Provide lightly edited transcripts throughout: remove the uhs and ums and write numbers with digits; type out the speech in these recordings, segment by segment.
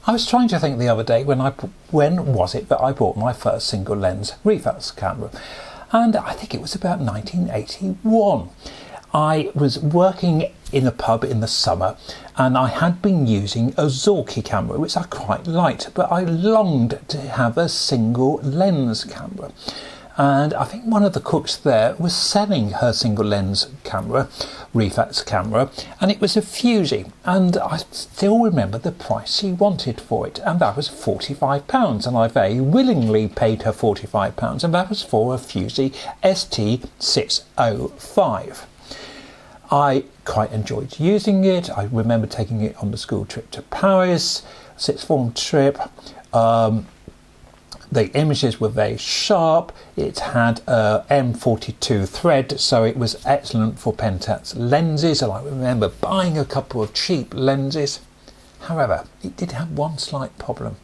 I was trying to think the other day when was it that I bought my first single lens reflex camera, and I think it was about 1981. I was working in a pub in the summer, and I had been using a Zorky camera, which I quite liked, but I longed to have a single lens camera. And I think one of the cooks there was selling her single lens camera, reflex camera, and it was a Fuji, and I still remember the price she wanted for it, and that was £45, and I very willingly paid her £45, and that was for a Fuji ST605. I quite enjoyed using it. I remember taking it on the school trip to Paris, sixth form trip. The images were very sharp. It had a M42 thread, so it was excellent for Pentax lenses, and I remember buying a couple of cheap lenses. However, it did have one slight problem.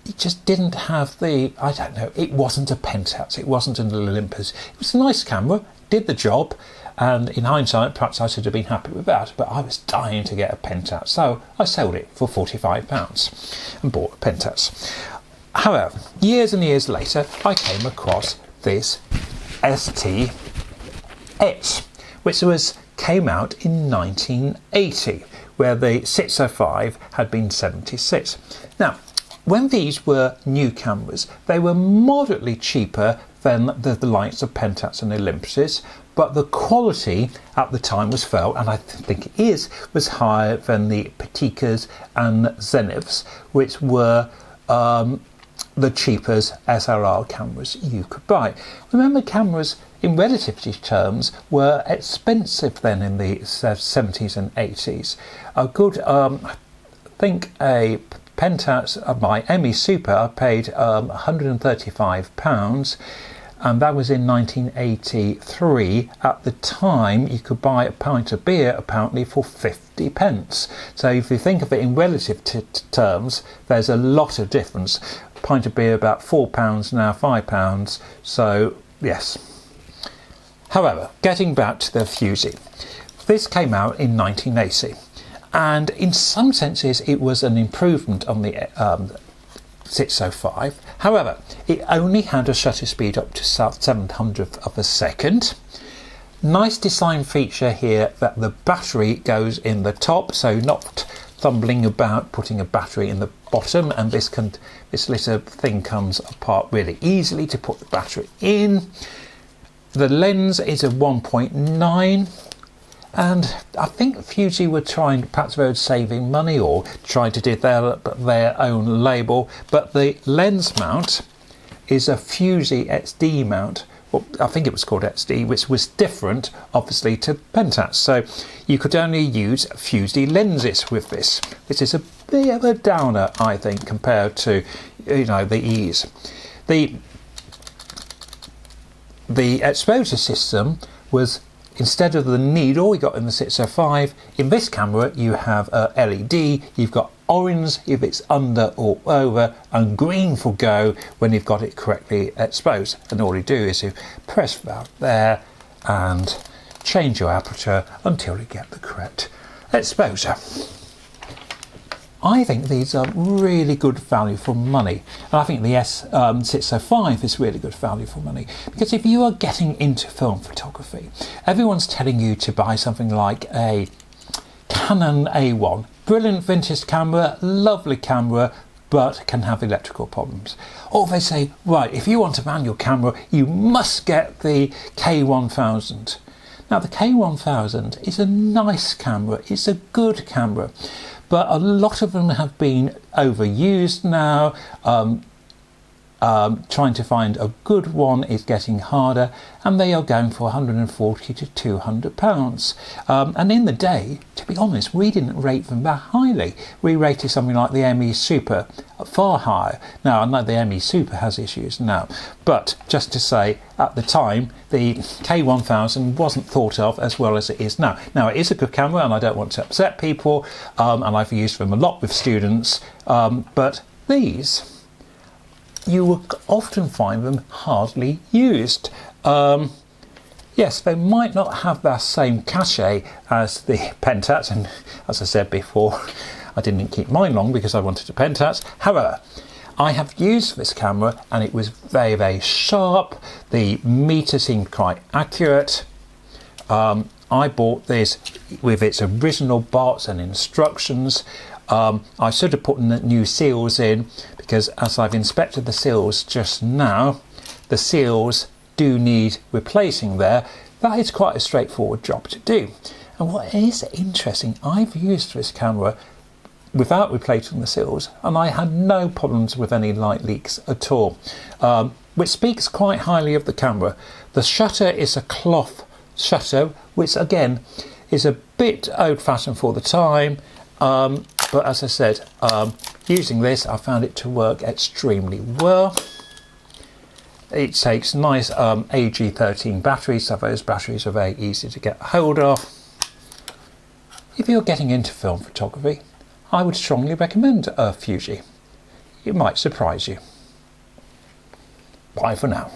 It just didn't have the, I don't know, it wasn't a Pentax, it wasn't an Olympus. It was a nice camera, did the job, and in hindsight perhaps I should have been happy with that, but I was dying to get a Pentax, so I sold it for £45 and bought a Pentax. However, years and years later, I came across this ST-S, which came out in 1980, where the 605 had been 76. Now, when these were new cameras, they were moderately cheaper than the likes of Pentax and Olympuses, but the quality at the time was felt, and I think it was higher than the Petikas and Zeniths, which were the cheapest SLR cameras you could buy. Remember, cameras in relativity terms were expensive then in the 70s and 80s. A good, I think a Pentax, my ME Super, I paid £135, and that was in 1983. At the time, you could buy a pint of beer apparently for 50 pence. So if you think of it in relative terms, there's a lot of difference. A pint of beer about £4 now, £5. So yes. However, getting back to the Fuji, this came out in 1980, and in some senses it was an improvement on the 605. However, it only had a shutter speed up to 700th of a second. Nice design feature here that the battery goes in the top, so not fumbling about putting a battery in the bottom, and this little thing comes apart really easily to put the battery in. The lens is a 1.9, and I think Fuji were trying, perhaps they were saving money or trying to develop their own label, but the lens mount is a Fuji XD mount. Well, I think it was called XD, which was different obviously to Pentax, so you could only use Fuji lenses with this. This is a bit of a downer, I think, compared to, the ease. The exposure system was, instead of the needle we got in the 605, in this camera you have a LED. You've got orange if it's under or over, and green for go when you've got it correctly exposed. And all you do is you press that there and change your aperture until you get the correct exposure. I think these are really good value for money, and I think the S605 is really good value for money, because if you are getting into film photography, everyone's telling you to buy something like a Canon A1, brilliant vintage camera, lovely camera, but can have electrical problems. Or they say, right, if you want a manual camera, you must get the K1000. Now the K1000 is a nice camera, it's a good camera, but a lot of them have been overused now. Trying to find a good one is getting harder, and they are going for £140 to £200. And in the day, to be honest, we didn't rate them that highly. We rated something like the ME Super far higher. Now, I know the ME Super has issues now, but just to say, at the time, the K1000 wasn't thought of as well as it is now. Now, it is a good camera, and I don't want to upset people, and I've used them a lot with students, but these, you will often find them hardly used. Yes, they might not have that same cachet as the Pentax, and as I said before, I didn't keep mine long because I wanted a Pentax. However, I have used this camera and it was very, very sharp. The meter seemed quite accurate. I bought this with its original box and instructions. I should have put new seals in, because as I've inspected the seals just now, the seals do need replacing there. That is quite a straightforward job to do. And what is interesting, I've used this camera without replacing the seals and I had no problems with any light leaks at all, which speaks quite highly of the camera. The shutter is a cloth shutter, which again is a bit old-fashioned for the time, but as I said, using this I found it to work extremely well. It takes nice AG13 batteries, so those batteries are very easy to get hold of. If you're getting into film photography, I would strongly recommend a Fuji. It might surprise you. Bye for now.